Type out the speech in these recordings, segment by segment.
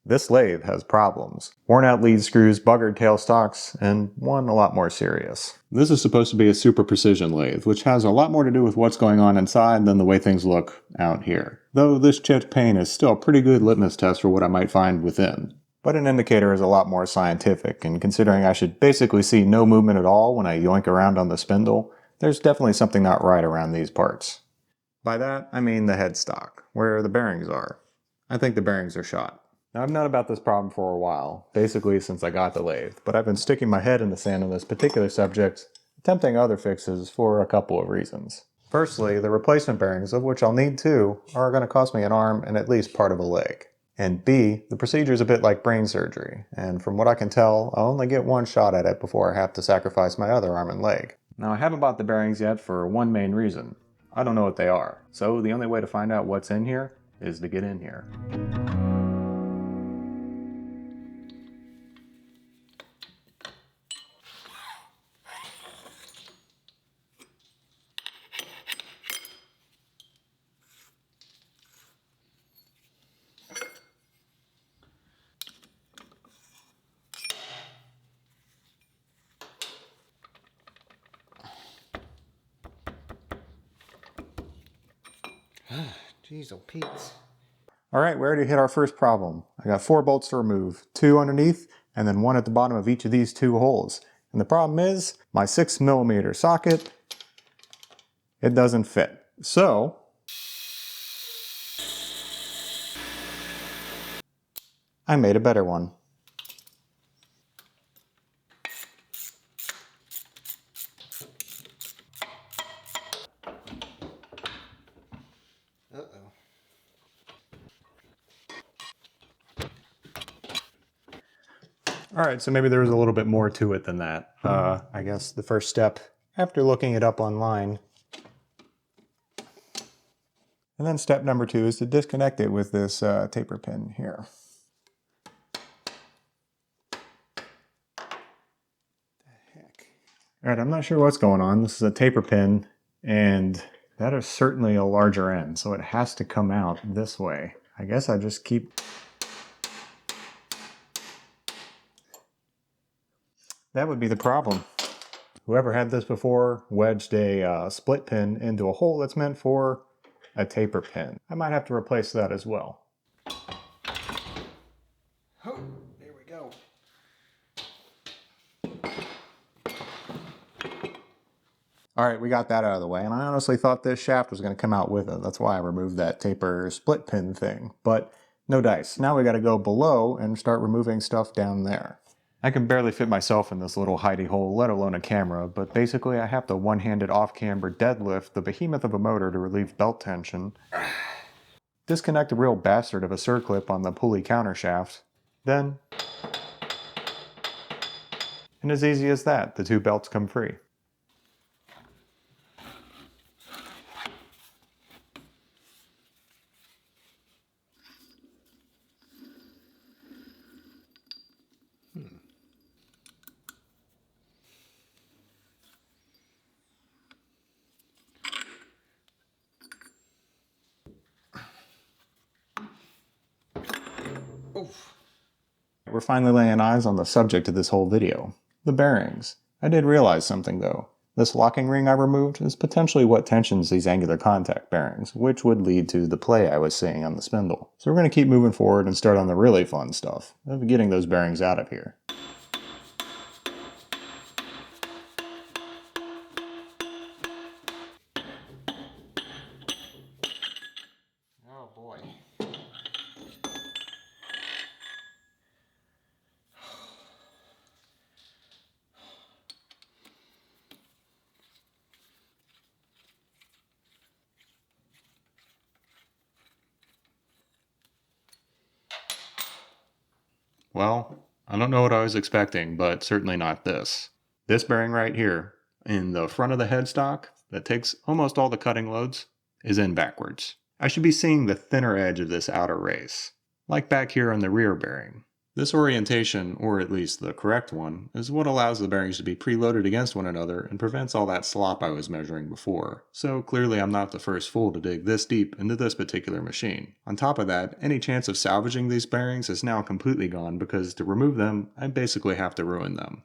This lathe has problems. Worn out lead screws, buggered tailstocks, and one a lot more serious. This is supposed to be a super precision lathe, which has a lot more to do with what's going on inside than the way things look out here. Though this chipped pane is still a pretty good litmus test for what I might find within. But an indicator is a lot more scientific, and considering I should basically see no movement at all when I yoink around on the spindle, there's definitely something not right around these parts. By that, I mean the headstock, where the bearings are. I think the bearings are shot. Now, I've known about this problem for a while, basically since I got the lathe, but I've been sticking my head in the sand on this particular subject, attempting other fixes for a couple of reasons. Firstly, the replacement bearings, of which I'll need two, are going to cost me an arm and at least part of a leg. And B, the procedure is a bit like brain surgery, and from what I can tell, I'll only get one shot at it before I have to sacrifice my other arm and leg. Now, I haven't bought the bearings yet for one main reason. I don't know what they are, so the only way to find out what's in here is to get in here. Jeez, oh Pete's. Alright, we already hit our first problem. I got 4 bolts to remove, 2 underneath, and then 1 at the bottom of each of these 2 holes. And the problem is, my 6mm socket, it doesn't fit. So, I made a better one. Uh-oh. Alright, so maybe there was a little bit more to it than that. I guess the first step, after looking it up online, and then step number 2 is to disconnect it with this taper pin here. Alright, I'm not sure what's going on. This is a taper pin, and that is certainly a larger end, so it has to come out this way. I guess I just keep... That would be the problem. Whoever had this before wedged a split pin into a hole that's meant for a taper pin. I might have to replace that as well. Oh, there we go. Alright, we got that out of the way, and I honestly thought this shaft was going to come out with it. That's why I removed that taper split pin thing. But no dice. Now we got to go below and start removing stuff down there. I can barely fit myself in this little hidey hole, let alone a camera, but basically I have to one-handed off-camber deadlift the behemoth of a motor to relieve belt tension, disconnect a real bastard of a circlip on the pulley countershaft, then, and as easy as that, the 2 belts come free. Oof. We're finally laying eyes on the subject of this whole video, the bearings. I did realize something though. This locking ring I removed is potentially what tensions these angular contact bearings, which would lead to the play I was seeing on the spindle. So we're going to keep moving forward and start on the really fun stuff, of getting those bearings out of here. Oh boy. Well, I don't know what I was expecting, but certainly not this. This bearing right here, in the front of the headstock, that takes almost all the cutting loads, is in backwards. I should be seeing the thinner edge of this outer race, like back here on the rear bearing. This orientation, or at least the correct one, is what allows the bearings to be preloaded against one another and prevents all that slop I was measuring before. So clearly I'm not the first fool to dig this deep into this particular machine. On top of that, any chance of salvaging these bearings is now completely gone because to remove them, I basically have to ruin them.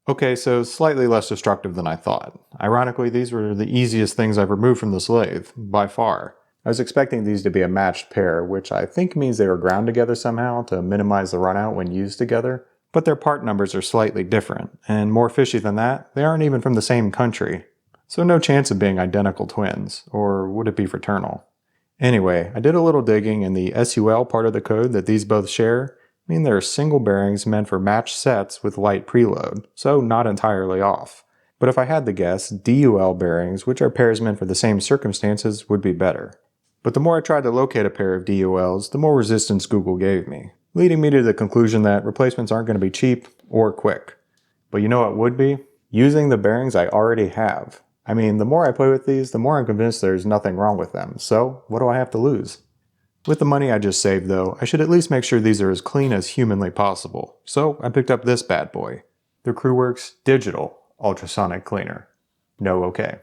Okay, so slightly less destructive than I thought. Ironically, these were the easiest things I've removed from this lathe, by far. I was expecting these to be a matched pair, which I think means they were ground together somehow to minimize the runout when used together, but their part numbers are slightly different, and more fishy than that, they aren't even from the same country. So no chance of being identical twins, or would it be fraternal? Anyway, I did a little digging, and the SUL part of the code that these both share mean there are single bearings meant for matched sets with light preload, so not entirely off. But if I had to guess, DUL bearings, which are pairs meant for the same circumstances, would be better. But the more I tried to locate a pair of DULs, the more resistance Google gave me, leading me to the conclusion that replacements aren't going to be cheap or quick. But you know what would be? Using the bearings I already have. I mean, the more I play with these, the more I'm convinced there's nothing wrong with them, so what do I have to lose? With the money I just saved though, I should at least make sure these are as clean as humanly possible, so I picked up this bad boy. The Crewworks Digital Ultrasonic Cleaner. No okay.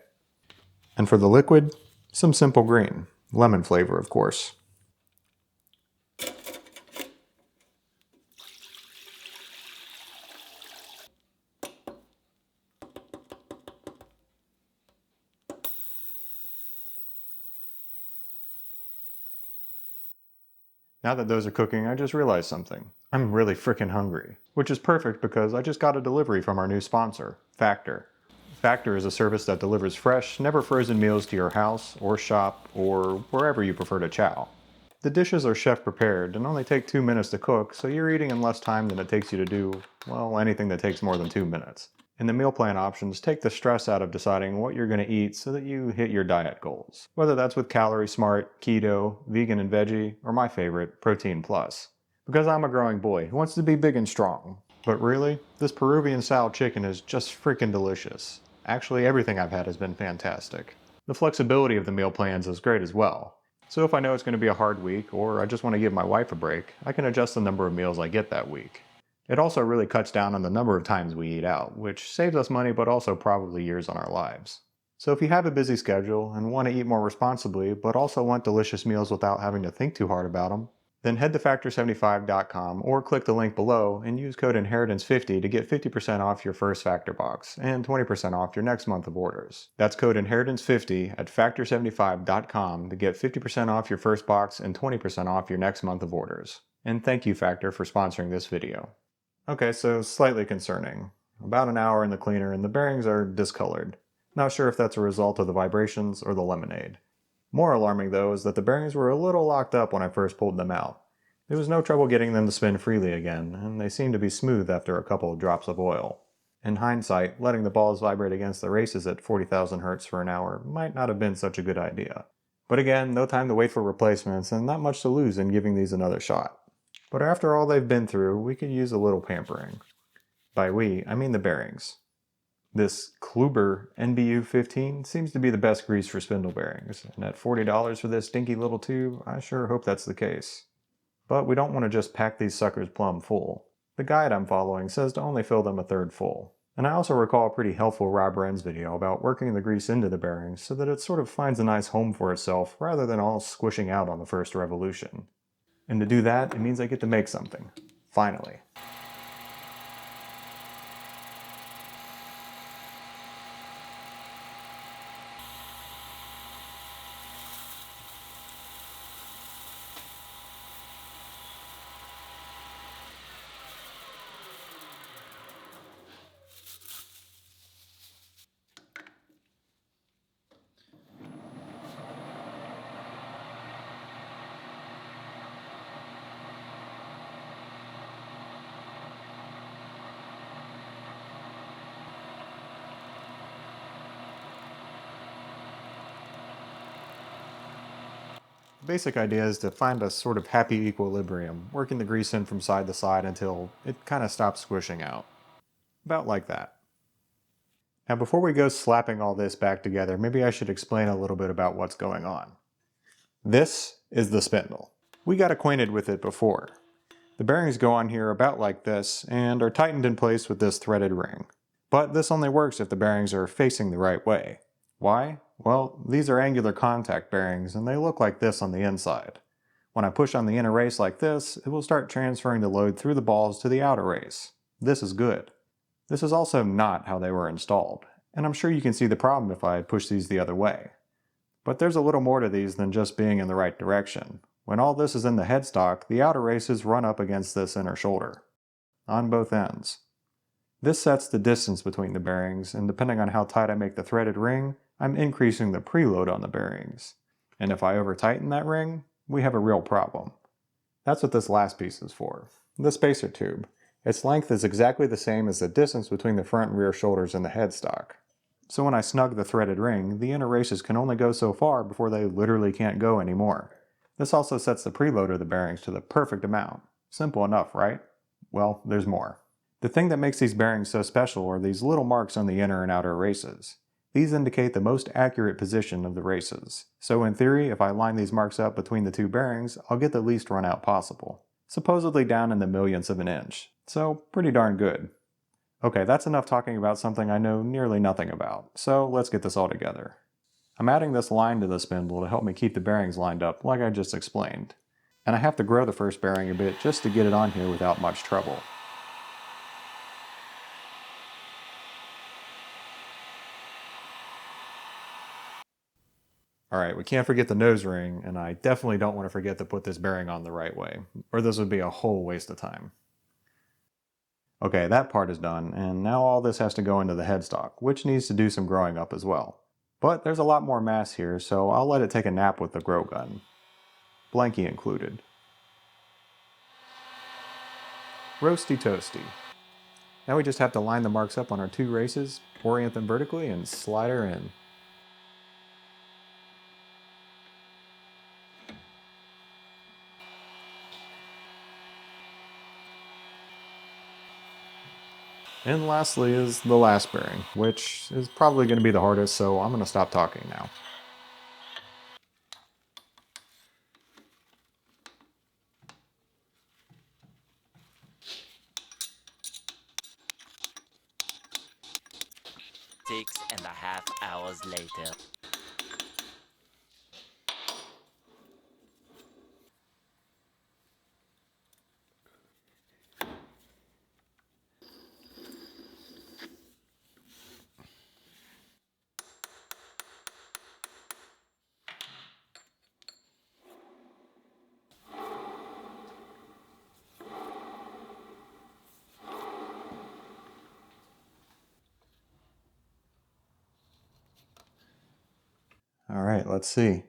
And for the liquid, some simple green. Lemon flavor, of course. Now that those are cooking, I just realized something. I'm really frickin' hungry. Which is perfect because I just got a delivery from our new sponsor, Factor. Factor is a service that delivers fresh, never frozen meals to your house, or shop, or wherever you prefer to chow. The dishes are chef prepared and only take 2 minutes to cook, so you're eating in less time than it takes you to do, well, anything that takes more than 2 minutes. And the meal plan options take the stress out of deciding what you're going to eat so that you hit your diet goals. Whether that's with Calorie Smart, Keto, Vegan and Veggie, or my favorite, Protein Plus. Because I'm a growing boy who wants to be big and strong. But really, this Peruvian style chicken is just freaking delicious. Actually, everything I've had has been fantastic. The flexibility of the meal plans is great as well. So if I know it's going to be a hard week, or I just want to give my wife a break, I can adjust the number of meals I get that week. It also really cuts down on the number of times we eat out, which saves us money but also probably years on our lives. So if you have a busy schedule and want to eat more responsibly, but also want delicious meals without having to think too hard about them, then head to factor75.com or click the link below and use code INHERITANCE50 to get 50% off your first Factor box and 20% off your next month of orders. That's code INHERITANCE50 at factor75.com to get 50% off your first box and 20% off your next month of orders. And thank you Factor for sponsoring this video. Okay, so slightly concerning. About an hour in the cleaner and the bearings are discolored. Not sure if that's a result of the vibrations or the lemonade. More alarming though is that the bearings were a little locked up when I first pulled them out. There was no trouble getting them to spin freely again, and they seemed to be smooth after a couple of drops of oil. In hindsight, letting the balls vibrate against the races at 40,000 Hz for an hour might not have been such a good idea. But again, no time to wait for replacements and not much to lose in giving these another shot. But after all they've been through, we could use a little pampering. By we, I mean the bearings. This Kluber NBU15 seems to be the best grease for spindle bearings, and at $40 for this dinky little tube, I sure hope that's the case. But we don't want to just pack these suckers plumb full. The guide I'm following says to only fill them a third full. And I also recall a pretty helpful Rob Wren's video about working the grease into the bearings so that it sort of finds a nice home for itself rather than all squishing out on the first revolution. And to do that, it means I get to make something. Finally. Basic idea is to find a sort of happy equilibrium, working the grease in from side to side until it kind of stops squishing out. About like that. Now before we go slapping all this back together, maybe I should explain a little bit about what's going on. This is the spindle. We got acquainted with it before. The bearings go on here about like this and are tightened in place with this threaded ring. But this only works if the bearings are facing the right way. Why? Well, these are angular contact bearings and they look like this on the inside. When I push on the inner race like this, it will start transferring the load through the balls to the outer race. This is good. This is also not how they were installed, and I'm sure you can see the problem if I push these the other way. But there's a little more to these than just being in the right direction. When all this is in the headstock, the outer races run up against this inner shoulder, on both ends. This sets the distance between the bearings, and depending on how tight I make the threaded ring, I'm increasing the preload on the bearings. And if I over-tighten that ring, we have a real problem. That's what this last piece is for, the spacer tube. Its length is exactly the same as the distance between the front and rear shoulders in the headstock. So when I snug the threaded ring, the inner races can only go so far before they literally can't go anymore. This also sets the preload of the bearings to the perfect amount. Simple enough, right? Well, there's more. The thing that makes these bearings so special are these little marks on the inner and outer races. These indicate the most accurate position of the races. So in theory, if I line these marks up between the two bearings, I'll get the least run out possible. Supposedly down in the millionths of an inch. So pretty darn good. Okay, that's enough talking about something I know nearly nothing about. So let's get this all together. I'm adding this line to the spindle to help me keep the bearings lined up like I just explained. And I have to grow the first bearing a bit just to get it on here without much trouble. Alright, we can't forget the nose ring, and I definitely don't want to forget to put this bearing on the right way, or this would be a whole waste of time. Okay, that part is done, and now all this has to go into the headstock, which needs to do some growing up as well. But there's a lot more mass here, so I'll let it take a nap with the grow gun. Blankie included. Roasty toasty. Now we just have to line the marks up on our two races, orient them vertically, and slide her in. And lastly is the last bearing, which is probably going to be the hardest, so I'm going to stop talking now. Six and a half hours later. Alright, let's see.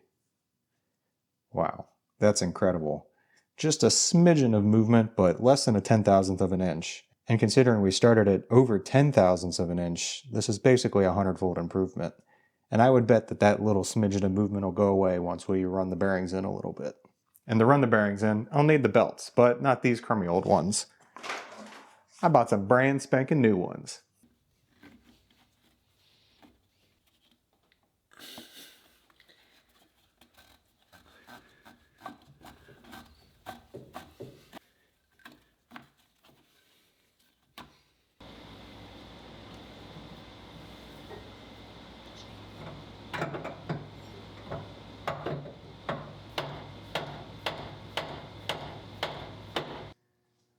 Wow, that's incredible. Just a smidgen of movement, but less than a 10,000th of an inch. And considering we started at over 10,000ths of an inch, this is basically a 100-fold improvement. And I would bet that that little smidgen of movement will go away once we run the bearings in a little bit. And to run the bearings in, I'll need the belts, but not these crummy old ones. I bought some brand spanking new ones.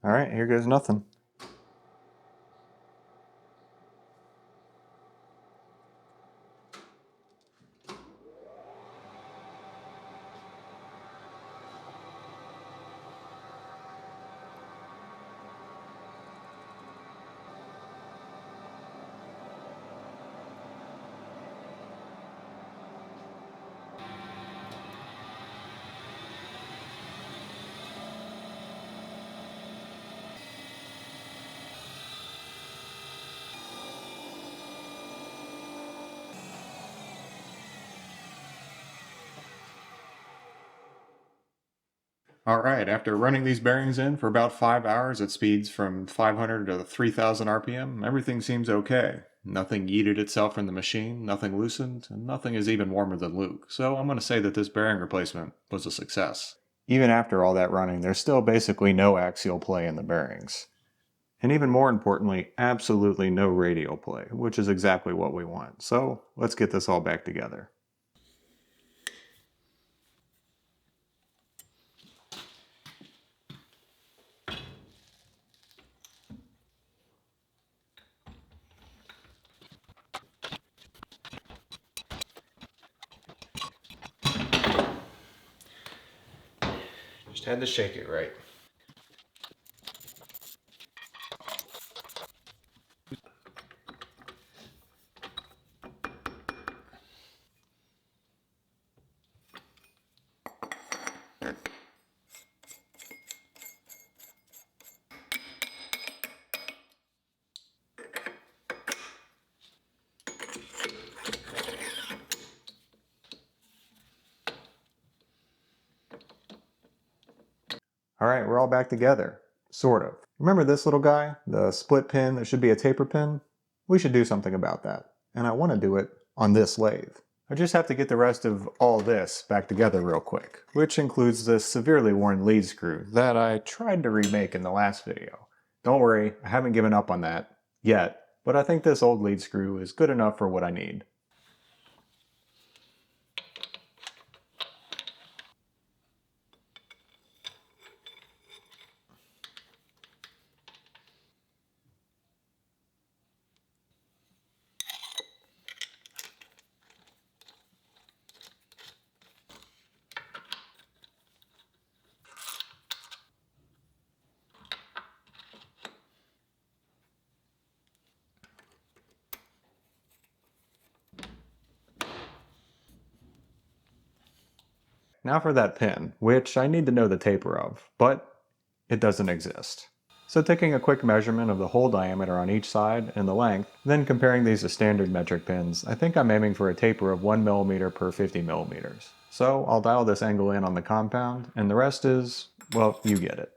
Alright, here goes nothing. Alright, after running these bearings in for about 5 hours at speeds from 500 to 3000 RPM, everything seems okay. Nothing yeeted itself from the machine, nothing loosened, and nothing is even warmer than Luke, so I'm going to say that this bearing replacement was a success. Even after all that running, there's still basically no axial play in the bearings. And even more importantly, absolutely no radial play, which is exactly what we want. So let's get this all back together. Just had to shake it right. Alright, we're all back together. Sort of. Remember this little guy? The split pin that should be a taper pin? We should do something about that. And I want to do it on this lathe. I just have to get the rest of all this back together real quick, which includes this severely worn lead screw that I tried to remake in the last video. Don't worry, I haven't given up on that yet, but I think this old lead screw is good enough for what I need. Now for that pin, which I need to know the taper of, but it doesn't exist. So taking a quick measurement of the hole diameter on each side and the length, then comparing these to standard metric pins, I think I'm aiming for a taper of 1 millimeter per 50 millimeters. So I'll dial this angle in on the compound, and the rest is, well, you get it.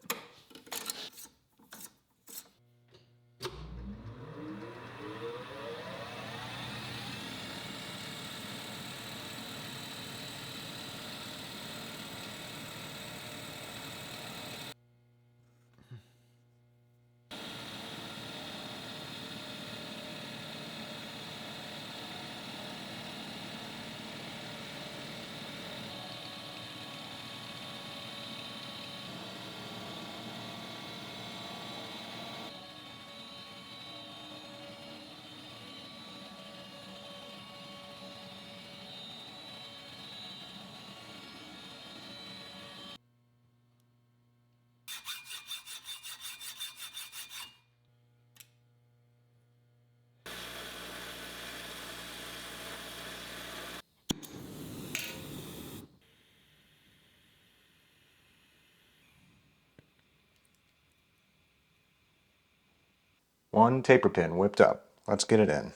One taper pin whipped up. Let's get it in.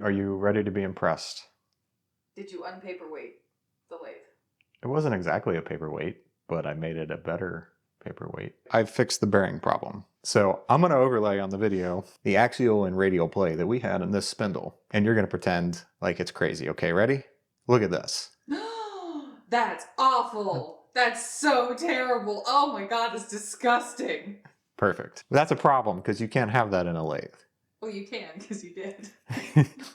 Are you ready to be impressed? Did you unpaperweight the lathe? It wasn't exactly a paperweight, but I made it a better paperweight. I fixed the bearing problem. So I'm going to overlay on the video the axial and radial play that we had in this spindle. And you're going to pretend like it's crazy. Okay, ready? Look at this. That's awful. That's so terrible. Oh my god, that's disgusting. Perfect. That's a problem because you can't have that in a lathe. Well, you can, because you did.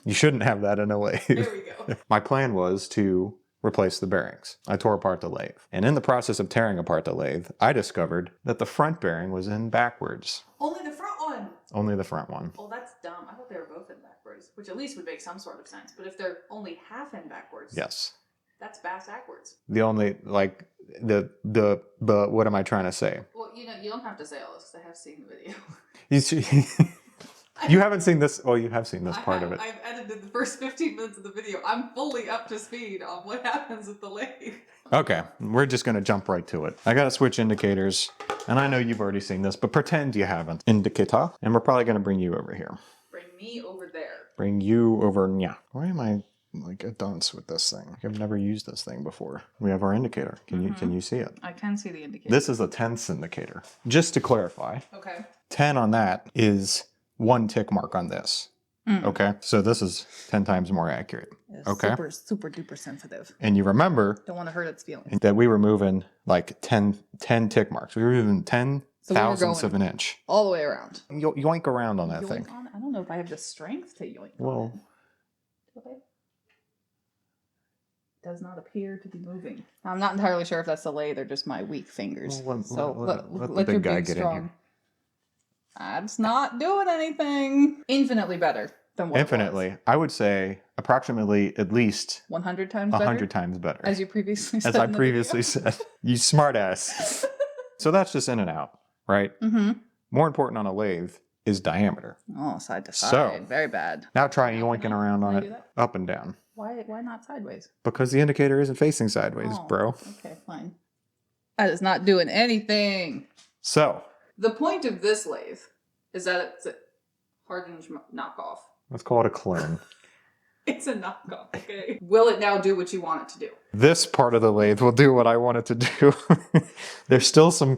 You shouldn't have that in a lathe. There we go. My plan was to replace the bearings. I tore apart the lathe. And in the process of tearing apart the lathe, I discovered that the front bearing was in backwards. Only the front one. Only the front one. Well, that's dumb. I thought they were both in backwards, which at least would make some sort of sense. But if they're only half in backwards, Yes. that's backwards. The only, like, what am I trying to say? Well, you know, you don't have to say all this because I have seen the video. You see, You haven't seen this. Well, you have seen this part of it. I've edited the first 15 minutes of the video. I'm fully up to speed on what happens with the lathe. Okay, we're just going to jump right to it. I got to switch indicators, and I know you've already seen this, but pretend you haven't. Indicator, and we're probably going to bring you over here. Bring me over there. Bring you over, yeah. Why am I like a dunce with this thing? I've never used this thing before. We have our indicator. Can you see it? I can see the indicator. This is a tenths indicator. Just to clarify, Okay. 10 on that is 1 tick mark on this. Okay, so this is 10 times more accurate. It's Okay. super duper sensitive. And you remember Don't want to hurt its feelings. that we were moving like 10 tick marks. We were moving 10 thousandths of an inch. All the way around. Yoink around on that Yoink thing. on it? I don't know if I have the strength to yoink Well, on it. Okay. Does not appear to be moving. I'm not entirely sure if that's the lathe or just my weak fingers. Well, let the let your big guy big get in strong. here. That's not doing anything. Infinitely better than what Infinitely. I would say approximately at least 100 times better? 100 times better. As you previously said. As I in the previously video. said. You smart ass. So that's just in and out, right? Mm-hmm. More important on a lathe is diameter. Oh, side to side. So- Very bad. Now try yoinking around on Can I do it that? up and down. Why not sideways? Because the indicator isn't facing sideways, Oh, bro. Okay, fine. That is not doing anything. So The point of this lathe is that it's a hardened knockoff. let's call it a clone. It's a knockoff, okay? Will it now do what you want it to do? This part of the lathe will do what I want it to do. There's still some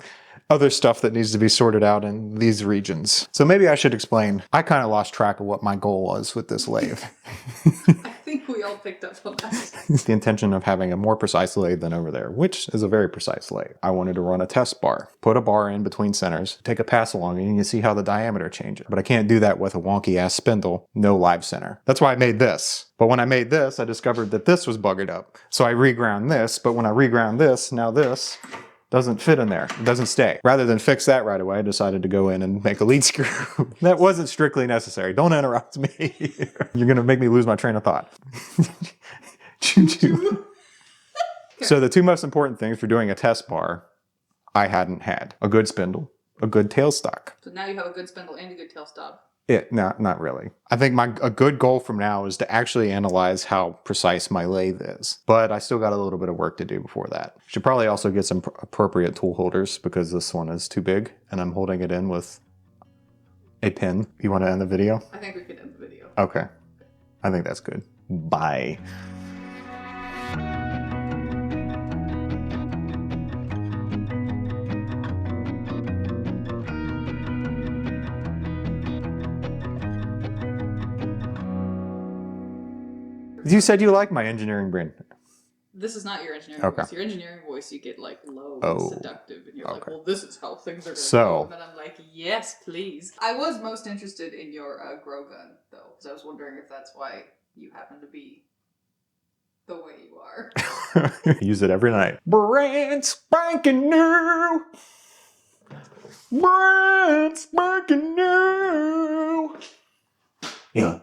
other stuff that needs to be sorted out in these regions. So maybe I should explain. I kind of lost track of what my goal was with this lathe. I think we all picked up on that. The intention of having a more precise lathe than over there, which is a very precise lathe. I wanted to run a test bar, put a bar in between centers, take a pass along, and you can see how the diameter changes. But I can't do that with a wonky ass spindle, no live center. That's why I made this. But when I made this, I discovered that this was buggered up. So I reground this, but when I reground this, now this doesn't fit in there. It doesn't stay. Rather than fix that right away, I decided to go in and make a lead screw. That wasn't strictly necessary. Don't interrupt me. You're going to make me lose my train of thought. Choo-choo. So the two most important things for doing a test bar, I hadn't had. A good spindle, a good tailstock. So now you have a good spindle and a good tailstock. Not really. I think a good goal from now is to actually analyze how precise my lathe is. But I still got a little bit of work to do before that. Should probably also get some appropriate tool holders because this one is too big and I'm holding it in with a pin. You want to end the video? I think we could end the video. Okay. I think that's good. Bye. You said you like my engineering brain. This is not your engineering Okay. voice. Your engineering voice, you get like low Oh, and seductive, and you're like, okay. well, this is how things are going to So- go. And then I'm like, yes, please. I was most interested in your grow gun, though, because I was wondering if that's why you happen to be the way you are. Use it every night. Brand spanking new. Brand spanking new. Yeah.